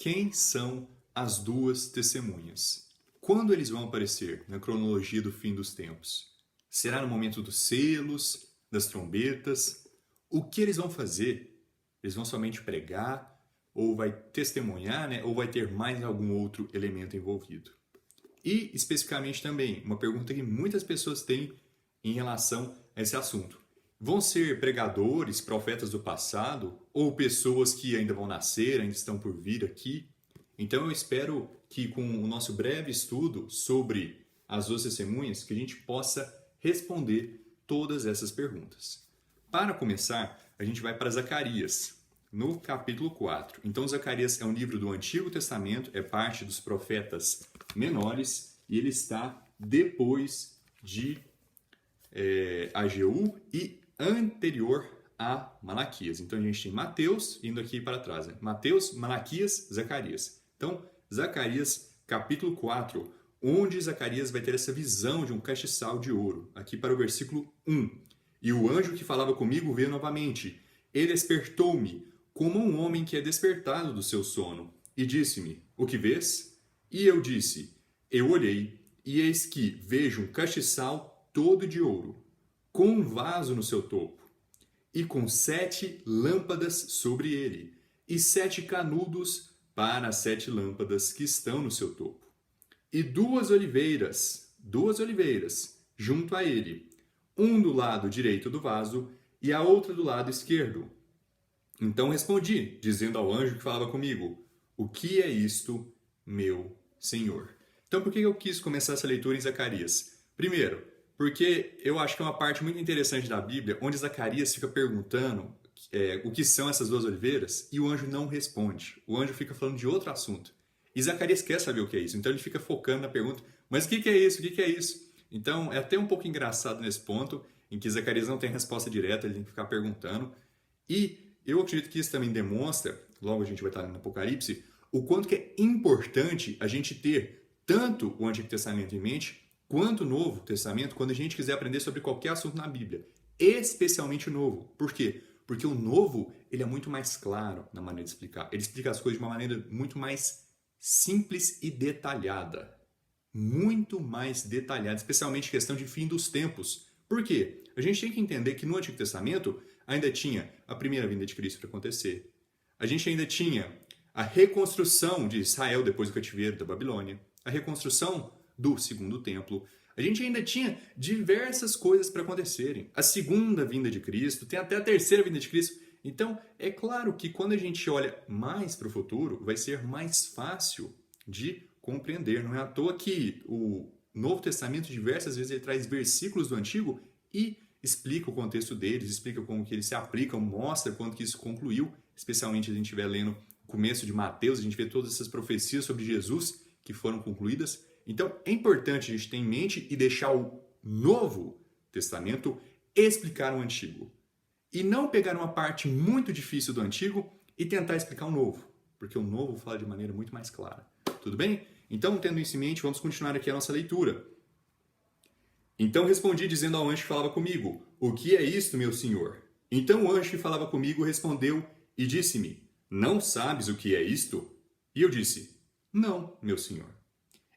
quem são as duas testemunhas? Quando eles vão aparecer na cronologia do fim dos tempos? Será no momento dos selos, das trombetas? O que eles vão fazer? Eles vão somente pregar? Ou vai testemunhar, né? Ou vai ter mais algum outro elemento envolvido? E, especificamente também, uma pergunta que muitas pessoas têm em relação a esse assunto. Vão ser pregadores, profetas do passado, ou pessoas que ainda vão nascer, ainda estão por vir aqui? Então eu espero que com o nosso breve estudo sobre as duas testemunhas, que a gente possa responder todas essas perguntas. Para começar, a gente vai para Zacarias, no capítulo 4. Então Zacarias é um livro do Antigo Testamento, é parte dos profetas menores, e ele está depois de Ageu e anterior a Malaquias. Então a gente tem Mateus indo aqui para trás. Né? Mateus, Malaquias, Zacarias. Então, Zacarias, capítulo 4, onde Zacarias vai ter essa visão de um castiçal de ouro. Aqui para o versículo 1. E o anjo que falava comigo veio novamente. Ele despertou-me como um homem que é despertado do seu sono. E disse-me, o que vês? E eu disse, eu olhei, e eis que vejo um castiçal todo de ouro, com um vaso no seu topo, e com 7 lâmpadas sobre ele, e 7 canudos para as 7 lâmpadas que estão no seu topo. E duas oliveiras junto a ele, um do lado direito do vaso e a outra do lado esquerdo. Então respondi, dizendo ao anjo que falava comigo, o que é isto, meu Senhor? Então por que eu quis começar essa leitura em Zacarias? Primeiro, porque eu acho que é uma parte muito interessante da Bíblia, onde Zacarias fica perguntando o que são essas duas oliveiras e o anjo não responde. O anjo fica falando de outro assunto. E Zacarias quer saber o que é isso, então ele fica focando na pergunta, mas o que é isso? O que é isso? Então é até um pouco engraçado nesse ponto, em que Zacarias não tem resposta direta, ele tem que ficar perguntando. E eu acredito que isso também demonstra, logo a gente vai estar no Apocalipse, o quanto que é importante a gente ter tanto o Antigo Testamento em mente, quanto o Novo Testamento, quando a gente quiser aprender sobre qualquer assunto na Bíblia. Especialmente o Novo. Por quê? Porque o Novo ele é muito mais claro na maneira de explicar. Ele explica as coisas de uma maneira muito mais simples e detalhada. Muito mais detalhada, especialmente em questão de fim dos tempos. Por quê? A gente tem que entender que no Antigo Testamento ainda tinha a primeira vinda de Cristo para acontecer. A gente ainda tinha a reconstrução de Israel depois do cativeiro da Babilônia. A reconstrução do segundo templo. A gente ainda tinha diversas coisas para acontecerem. A segunda vinda de Cristo, tem até a terceira vinda de Cristo. Então, é claro que quando a gente olha mais para o futuro, vai ser mais fácil de compreender. Não é à toa que o Novo Testamento, diversas vezes, ele traz versículos do Antigo e explica o contexto deles, explica como que eles se aplicam, mostra quando que isso concluiu. Especialmente se a gente estiver lendo o começo de Mateus, a gente vê todas essas profecias sobre Jesus que foram concluídas. Então, é importante a gente ter em mente e deixar o Novo Testamento explicar o Antigo. E não pegar uma parte muito difícil do Antigo e tentar explicar o Novo. Porque o Novo fala de maneira muito mais clara. Tudo bem? Então, tendo isso em mente, vamos continuar aqui a nossa leitura. Então respondi dizendo ao anjo que falava comigo, o que é isto, meu senhor? Então o anjo que falava comigo respondeu e disse-me, não sabes o que é isto? E eu disse, não, meu senhor.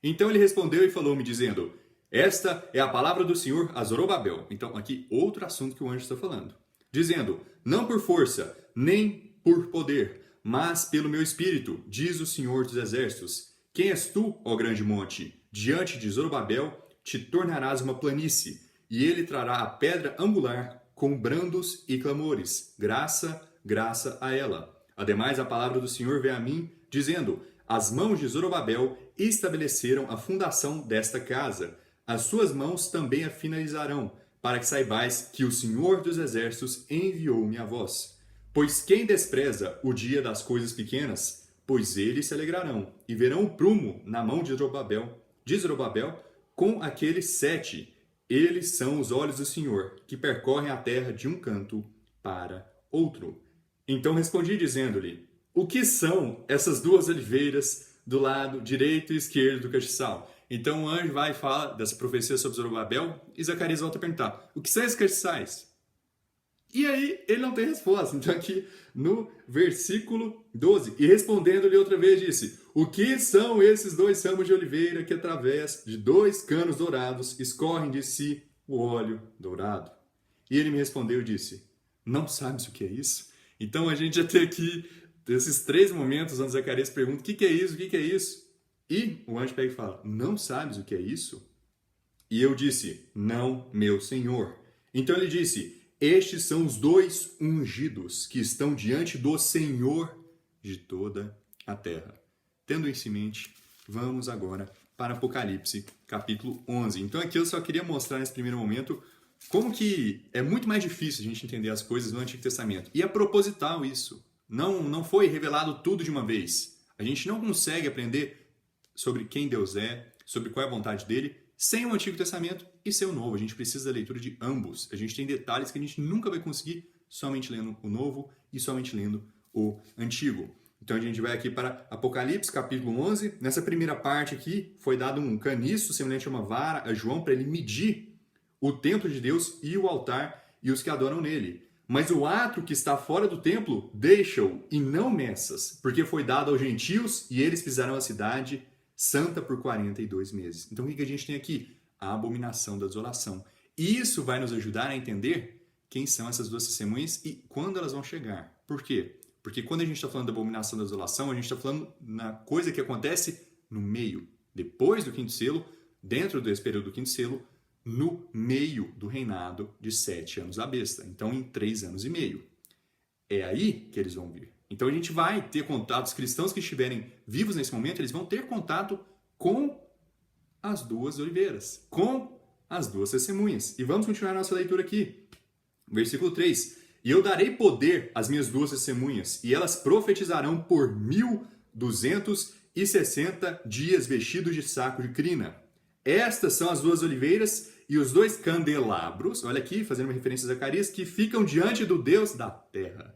Então ele respondeu e falou-me dizendo, esta é a palavra do Senhor a Zorobabel. Então aqui outro assunto que o anjo está falando. Dizendo, não por força, nem por poder, mas pelo meu espírito, diz o Senhor dos Exércitos. Quem és tu, ó grande monte? Diante de Zorobabel te tornarás uma planície, e ele trará a pedra angular com brandos e clamores. Graça, graça a ela. Ademais, a palavra do Senhor veio a mim, dizendo, as mãos de Zorobabel estabeleceram a fundação desta casa. As suas mãos também a finalizarão, para que saibais que o Senhor dos Exércitos enviou-me a vós. Pois quem despreza o dia das coisas pequenas, pois eles se alegrarão, e verão o prumo na mão de Zorobabel com aqueles 7. Eles são os olhos do Senhor, que percorrem a terra de um canto para outro. Então respondi dizendo-lhe, o que são essas duas oliveiras do lado direito e esquerdo do castiçal? Então o anjo vai e fala dessa profecia sobre Zorobabel e Zacarias volta a perguntar, o que são esses castiçais? E aí ele não tem resposta. Então aqui no versículo 12, e respondendo-lhe outra vez disse: o que são esses 2 ramos de oliveira que através de 2 canos dourados escorrem de si o óleo dourado? E ele me respondeu e disse: não sabes o que é isso? Então a gente já tem aqui esses 3 momentos onde Zacarias pergunta: o que é isso? O que é isso? E o anjo pega e fala: não sabes o que é isso? E eu disse: não, meu senhor. Então ele disse: estes são os 2 ungidos que estão diante do Senhor de toda a terra. Tendo isso em mente, vamos agora para Apocalipse, capítulo 11. Então aqui eu só queria mostrar nesse primeiro momento como que é muito mais difícil a gente entender as coisas no Antigo Testamento. E é proposital isso. Não foi revelado tudo de uma vez. A gente não consegue aprender sobre quem Deus é, sobre qual é a vontade dele, sem o Antigo Testamento e sem o Novo. A gente precisa da leitura de ambos. A gente tem detalhes que a gente nunca vai conseguir somente lendo o Novo e somente lendo o Antigo. Então a gente vai aqui para Apocalipse, capítulo 11. Nessa primeira parte aqui, foi dado um caniço semelhante a uma vara a João para ele medir o templo de Deus e o altar e os que adoram nele. Mas o átrio que está fora do templo, deixa-o e não meças, porque foi dado aos gentios e eles pisaram a cidade santa por 42 meses. Então o que a gente tem aqui? A abominação da desolação. E isso vai nos ajudar a entender quem são essas 2 testemunhas e quando elas vão chegar. Por quê? Porque quando a gente está falando da abominação da desolação, a gente está falando na coisa que acontece no meio, depois do 5º selo, dentro desse período do 5º selo, no meio do reinado de 7 anos da besta. Então, em 3 anos e meio. É aí que eles vão vir. Então, a gente vai ter contato, os cristãos que estiverem vivos nesse momento, eles vão ter contato com as 2 oliveiras, com as 2 testemunhas. E vamos continuar a nossa leitura aqui. Versículo 3. E eu darei poder às minhas 2 testemunhas, e elas profetizarão por 1260 dias vestidos de saco de crina. Estas são as 2 oliveiras e os 2 candelabros, olha aqui, fazendo uma referência a Zacarias, que ficam diante do Deus da terra.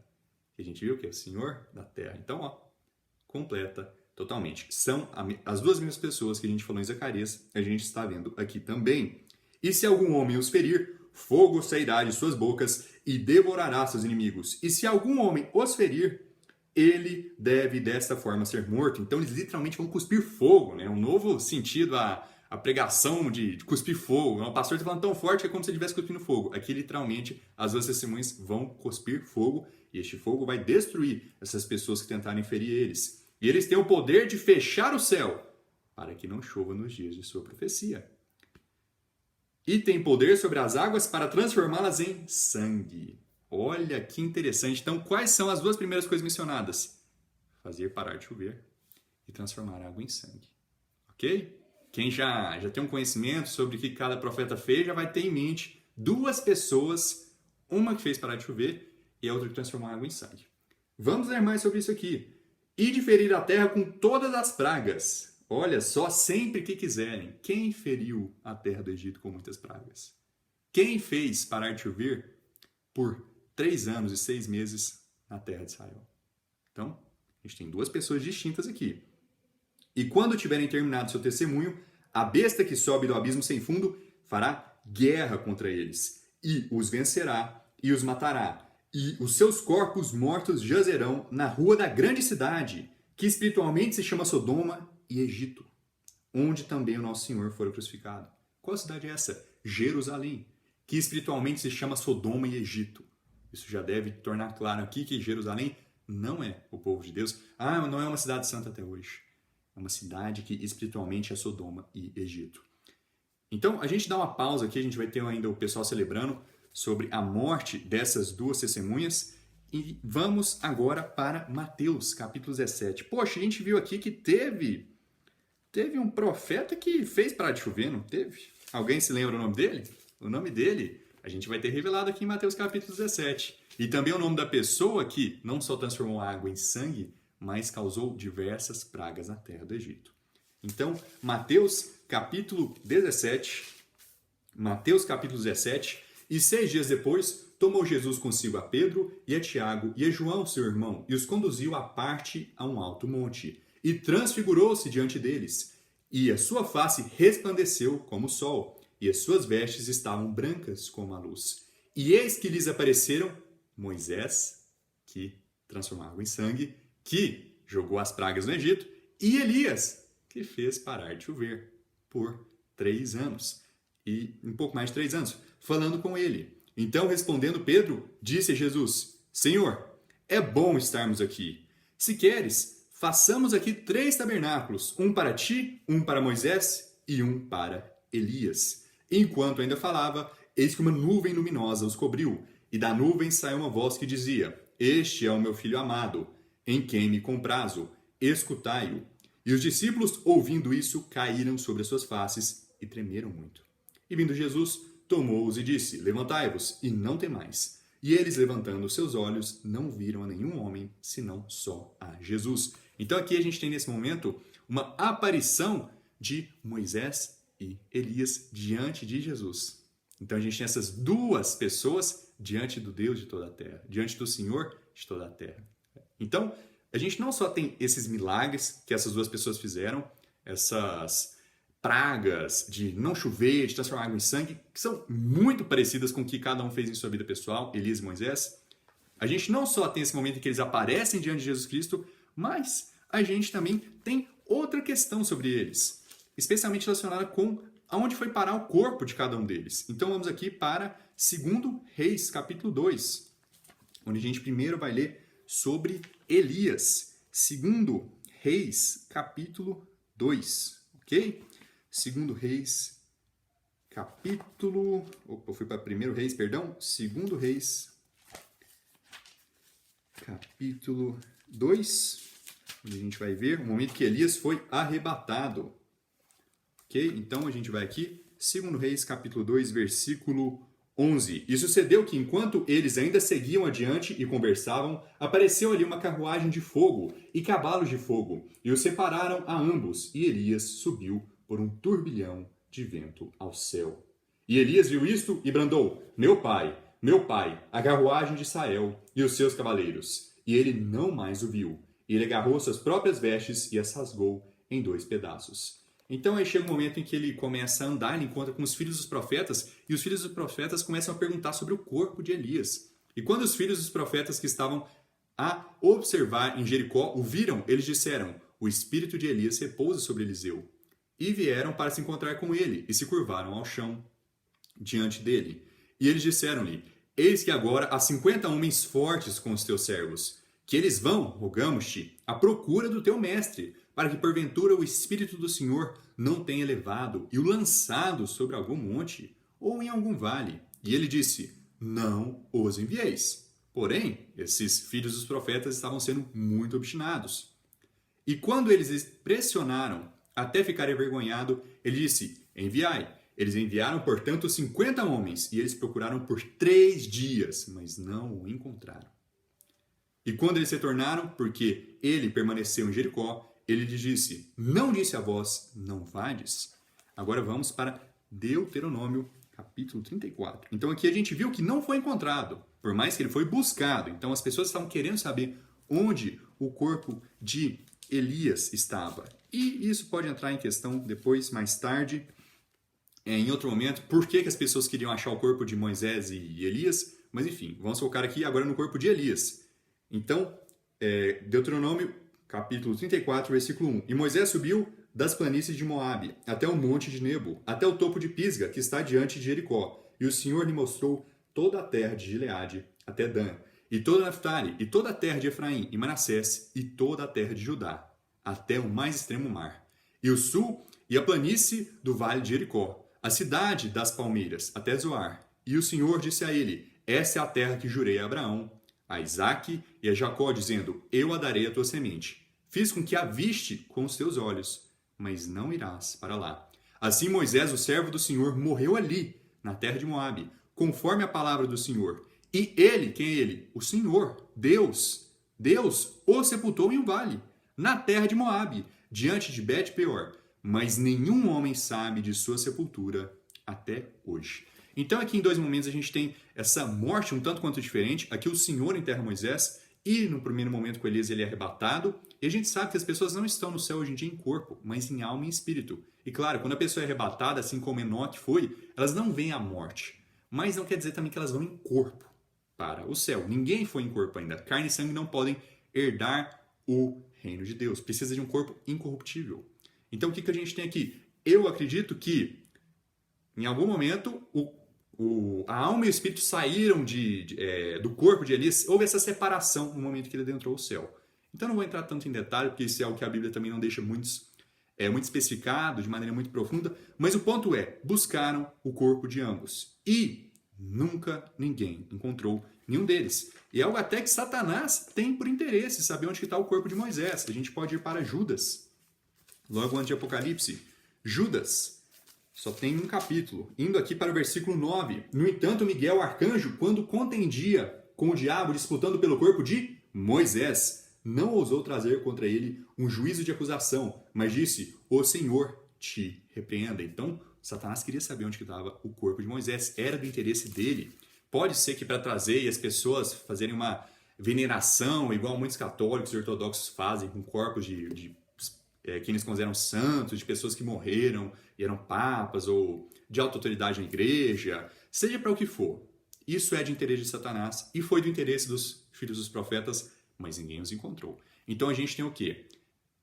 A gente viu que é o Senhor da terra. Então, ó, completa totalmente. São as 2 mesmas pessoas que a gente falou em Zacarias, a gente está vendo aqui também. E se algum homem os ferir, fogo sairá de suas bocas e devorará seus inimigos. E se algum homem os ferir, ele deve desta forma ser morto. Então eles literalmente vão cuspir fogo, né? Um novo sentido a pregação de cuspir fogo. O pastor está falando tão forte que é como se ele estivesse cuspindo fogo. Aqui literalmente as 2 testemunhas vão cuspir fogo e este fogo vai destruir essas pessoas que tentarem ferir eles. E eles têm o poder de fechar o céu para que não chova nos dias de sua profecia. E tem poder sobre as águas para transformá-las em sangue. Olha que interessante. Então, quais são as 2 primeiras coisas mencionadas? Fazer parar de chover e transformar a água em sangue. Ok? Quem já tem um conhecimento sobre o que cada profeta fez, já vai ter em mente 2 pessoas, uma que fez parar de chover e a outra que transformou a água em sangue. Vamos ler mais sobre isso aqui. E de ferir a terra com todas as pragas. Olha só, sempre que quiserem. Quem feriu a terra do Egito com muitas pragas? Quem fez parar de chover por 3 anos e 6 meses na terra de Israel? Então, a gente tem 2 pessoas distintas aqui. E quando tiverem terminado seu testemunho, a besta que sobe do abismo sem fundo fará guerra contra eles, e os vencerá, e os matará, e os seus corpos mortos jazerão na rua da grande cidade, que espiritualmente se chama Sodoma e Egito, onde também o nosso Senhor foi crucificado. Qual cidade é essa? Jerusalém, que espiritualmente se chama Sodoma e Egito. Isso já deve tornar claro aqui que Jerusalém não é o povo de Deus. Não é uma cidade santa até hoje. É uma cidade que espiritualmente é Sodoma e Egito. Então, a gente dá uma pausa aqui, a gente vai ter ainda o pessoal celebrando sobre a morte dessas 2 testemunhas. E vamos agora para Mateus, capítulo 17. Poxa, a gente viu aqui que teve um profeta que fez parar de chover, não teve? Alguém se lembra o nome dele? O nome dele a gente vai ter revelado aqui em Mateus, capítulo 17. E também o nome da pessoa que não só transformou a água em sangue, mas causou diversas pragas na terra do Egito. Então, Mateus capítulo 17, e 6 dias depois, tomou Jesus consigo a Pedro e a Tiago e a João, seu irmão, e os conduziu à parte a um alto monte, e transfigurou-se diante deles, e a sua face resplandeceu como o sol, e as suas vestes estavam brancas como a luz. E eis que lhes apareceram Moisés, que transformou água em sangue, que jogou as pragas no Egito, e Elias, que fez parar de chover por 3 anos. E um pouco mais de 3 anos, falando com ele. Então, respondendo Pedro, disse a Jesus: Senhor, é bom estarmos aqui. Se queres, façamos aqui 3 tabernáculos, um para ti, um para Moisés e um para Elias. Enquanto ainda falava, eis que uma nuvem luminosa os cobriu, e da nuvem saiu uma voz que dizia: Este é o meu filho amado, em quem me comprazo, escutai-o. E os discípulos, ouvindo isso, caíram sobre as suas faces e tremeram muito. E vindo Jesus, tomou-os e disse: Levantai-vos e não temais. E eles, levantando seus olhos, não viram a nenhum homem, senão só a Jesus. Então aqui a gente tem nesse momento uma aparição de Moisés e Elias diante de Jesus. Então a gente tem essas 2 pessoas diante do Deus de toda a terra, diante do Senhor de toda a terra. Então, a gente não só tem esses milagres que essas 2 pessoas fizeram, essas pragas de não chover, de transformar água em sangue, que são muito parecidas com o que cada um fez em sua vida pessoal, Elias e Moisés. A gente não só tem esse momento em que eles aparecem diante de Jesus Cristo, mas a gente também tem outra questão sobre eles, especialmente relacionada com aonde foi parar o corpo de cada um deles. Então vamos aqui para 2 Reis, capítulo 2, onde a gente primeiro vai ler sobre Elias. 2 Reis, capítulo 2, ok? 2 Reis, capítulo... Opa, eu fui para 1 Reis, perdão. 2 Reis, capítulo 2, onde a gente vai ver o momento que Elias foi arrebatado. Ok? Então a gente vai aqui, 2 Reis, capítulo 2, versículo 11. E sucedeu que, enquanto eles ainda seguiam adiante e conversavam, apareceu ali uma carruagem de fogo e cavalos de fogo, e os separaram a ambos, e Elias subiu por um turbilhão de vento ao céu. E Elias viu isto e bradou: meu pai, a carruagem de Sael e os seus cavaleiros. E ele não mais o viu. E ele agarrou suas próprias vestes e as rasgou em 2 pedaços. Então aí chega um momento em que ele começa a andar, ele encontra com os filhos dos profetas, e os filhos dos profetas começam a perguntar sobre o corpo de Elias. E quando os filhos dos profetas que estavam a observar em Jericó o viram, eles disseram: o espírito de Elias repousa sobre Eliseu. E vieram para se encontrar com ele, e se curvaram ao chão diante dele. E eles disseram-lhe: eis que agora há 50 homens fortes com os teus servos, que eles vão, rogamos-te, à procura do teu mestre, para que porventura o Espírito do Senhor não tenha levado e o lançado sobre algum monte ou em algum vale. E ele disse: não os envieis. Porém, esses filhos dos profetas estavam sendo muito obstinados. E quando eles pressionaram até ficar envergonhado, ele disse: enviai. Eles enviaram, portanto, 50 homens, e eles procuraram por 3 dias, mas não o encontraram. E quando eles retornaram, porque ele permaneceu em Jericó, ele lhes disse: não disse a vós, não vades? Agora vamos para Deuteronômio, capítulo 34. Então aqui a gente viu que não foi encontrado, por mais que ele foi buscado. Então as pessoas estavam querendo saber onde o corpo de Elias estava. E isso pode entrar em questão depois, mais tarde, em outro momento, por que as pessoas queriam achar o corpo de Moisés e Elias. Mas enfim, vamos focar aqui agora no corpo de Elias. Então, Deuteronômio, capítulo 34, versículo 1. E Moisés subiu das planícies de Moabe até o monte de Nebo, até o topo de Pisga, que está diante de Jericó. E o Senhor lhe mostrou toda a terra de Gileade, até Dan, e toda Naftali, e toda a terra de Efraim, e Manassés, e toda a terra de Judá, até o mais extremo mar. E o sul, e a planície do vale de Jericó, a cidade das palmeiras, até Zoar. E o Senhor disse a ele: essa é a terra que jurei a Abraão, a Isaque e a Jacó, dizendo: eu a darei à tua semente. Fiz com que a viste com os teus olhos, mas não irás para lá. Assim Moisés, o servo do Senhor, morreu ali, na terra de Moabe, conforme a palavra do Senhor. E ele, quem é ele? O Senhor, Deus, o sepultou em um vale, na terra de Moabe, diante de Bet-peor. Mas nenhum homem sabe de sua sepultura até hoje. Então aqui em 2 momentos a gente tem essa morte um tanto quanto diferente. Aqui o Senhor enterra Moisés, e no primeiro momento com Elias ele é arrebatado. E a gente sabe que as pessoas não estão no céu hoje em dia em corpo, mas em alma e espírito. E claro, quando a pessoa é arrebatada, assim como Enoque foi, elas não veem a morte. Mas não quer dizer também que elas vão em corpo. para o céu. Ninguém foi em corpo ainda. Carne e sangue não podem herdar o reino de Deus. Precisa de um corpo incorruptível. Então, o que a gente tem aqui? Eu acredito que, em algum momento, a alma e o espírito saíram do corpo de Elias. Houve essa separação no momento que ele adentrou o céu. Então, não vou entrar tanto em detalhe, porque isso é algo que a Bíblia também não deixa muito especificado, de maneira muito profunda. Mas o ponto é, buscaram o corpo de ambos. E nunca ninguém encontrou nenhum deles. E é algo até que Satanás tem por interesse, saber onde está o corpo de Moisés. A gente pode ir para Judas. Logo antes de Apocalipse, Judas só tem um capítulo. Indo aqui para o versículo 9. No entanto, Miguel, arcanjo, quando contendia com o diabo, disputando pelo corpo de Moisés, não ousou trazer contra ele um juízo de acusação, mas disse, o Senhor te repreenda. Então, Satanás queria saber onde estava o corpo de Moisés. Era do interesse dele. Pode ser que para trazer e as pessoas fazerem uma veneração, igual muitos católicos e ortodoxos fazem, com corpos de que eles consideram santos, de pessoas que morreram e eram papas ou de alta autoridade na igreja, seja para o que for. Isso é de interesse de Satanás e foi do interesse dos filhos dos profetas, mas ninguém os encontrou. Então a gente tem o quê?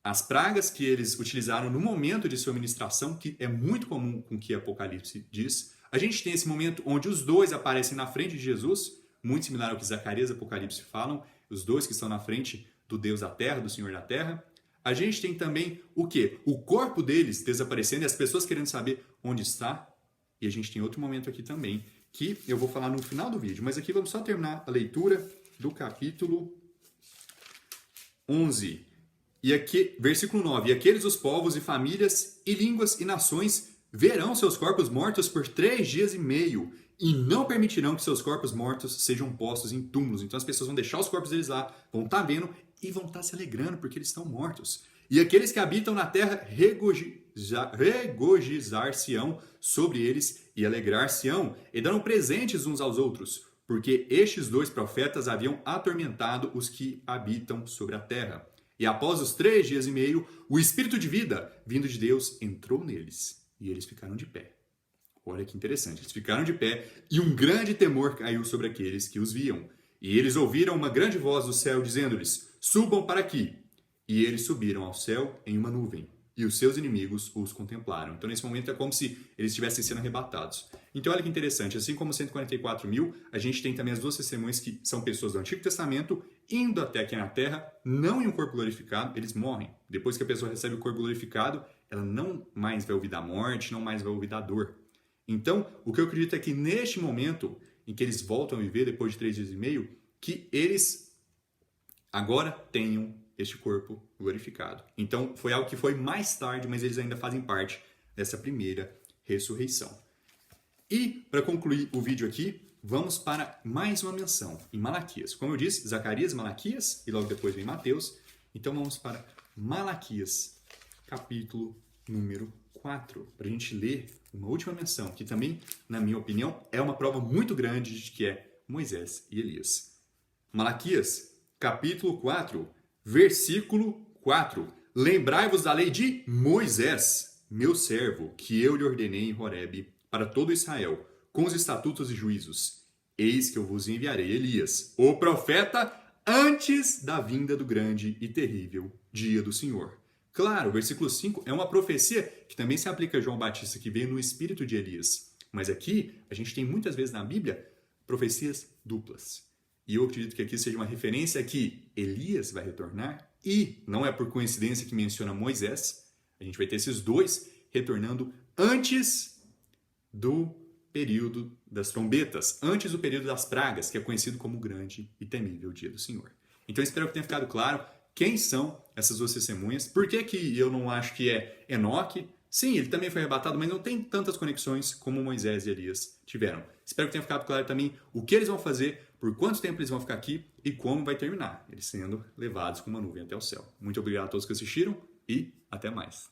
As pragas que eles utilizaram no momento de sua ministração, que é muito comum com o que Apocalipse diz. A gente tem esse momento onde os dois aparecem na frente de Jesus, muito similar ao que Zacarias e Apocalipse falam, os dois que estão na frente do Deus da terra, do Senhor da terra. A gente tem também o quê? O corpo deles desaparecendo e as pessoas querendo saber onde está. E a gente tem outro momento aqui também, que eu vou falar no final do vídeo. Mas aqui vamos só terminar a leitura do capítulo 11. E aqui, versículo 9. E aqueles os povos e famílias e línguas e nações verão seus corpos mortos por 3 dias e meio e não permitirão que seus corpos mortos sejam postos em túmulos. Então as pessoas vão deixar os corpos deles lá, vão estar vendo e vão estar se alegrando porque eles estão mortos. E aqueles que habitam na terra regozijar-se-ão sobre eles e alegrar-se-ão e darão presentes uns aos outros, porque estes 2 profetas haviam atormentado os que habitam sobre a terra. E após os 3 dias e meio, o Espírito de vida, vindo de Deus, entrou neles e eles ficaram de pé. Olha que interessante, eles ficaram de pé e um grande temor caiu sobre aqueles que os viam. E eles ouviram uma grande voz do céu dizendo-lhes, subam para aqui. E eles subiram ao céu em uma nuvem. E os seus inimigos os contemplaram. Então, nesse momento, é como se eles estivessem sendo arrebatados. Então, olha que interessante. Assim como 144 mil, a gente tem também as 2 testemunhas que são pessoas do Antigo Testamento indo até aqui na Terra, não em um corpo glorificado, eles morrem. Depois que a pessoa recebe o corpo glorificado, ela não mais vai ouvir da morte, não mais vai ouvir da dor. Então, o que eu acredito é que neste momento em que eles voltam a viver, depois de 3 dias e meio, que eles agora tenham este corpo glorificado. Então, foi algo que foi mais tarde, mas eles ainda fazem parte dessa primeira ressurreição. E, para concluir o vídeo aqui, vamos para mais uma menção em Malaquias. Como eu disse, Zacarias, Malaquias, e logo depois vem Mateus. Então, vamos para Malaquias, capítulo número 4, para a gente ler uma última menção, que também, na minha opinião, é uma prova muito grande de que é Moisés e Elias. Malaquias, capítulo 4, versículo 4. Lembrai-vos da lei de Moisés, meu servo, que eu lhe ordenei em Horebe, para todo Israel, com os estatutos e juízos. Eis que eu vos enviarei Elias, o profeta, antes da vinda do grande e terrível dia do Senhor. Claro, o versículo 5 é uma profecia que também se aplica a João Batista, que veio no espírito de Elias. Mas aqui, a gente tem muitas vezes na Bíblia profecias duplas. E eu acredito que aqui seja uma referência a que Elias vai retornar, e não é por coincidência que menciona Moisés, a gente vai ter esses 2 retornando antes do período das trombetas, antes do período das pragas, que é conhecido como o grande e temível dia do Senhor. Então espero que tenha ficado claro quem são essas 2 testemunhas, por que eu não acho que é Enoque. Sim, ele também foi arrebatado, mas não tem tantas conexões como Moisés e Elias tiveram. Espero que tenha ficado claro também o que eles vão fazer, por quanto tempo eles vão ficar aqui e como vai terminar, eles sendo levados com uma nuvem até o céu. Muito obrigado a todos que assistiram e até mais.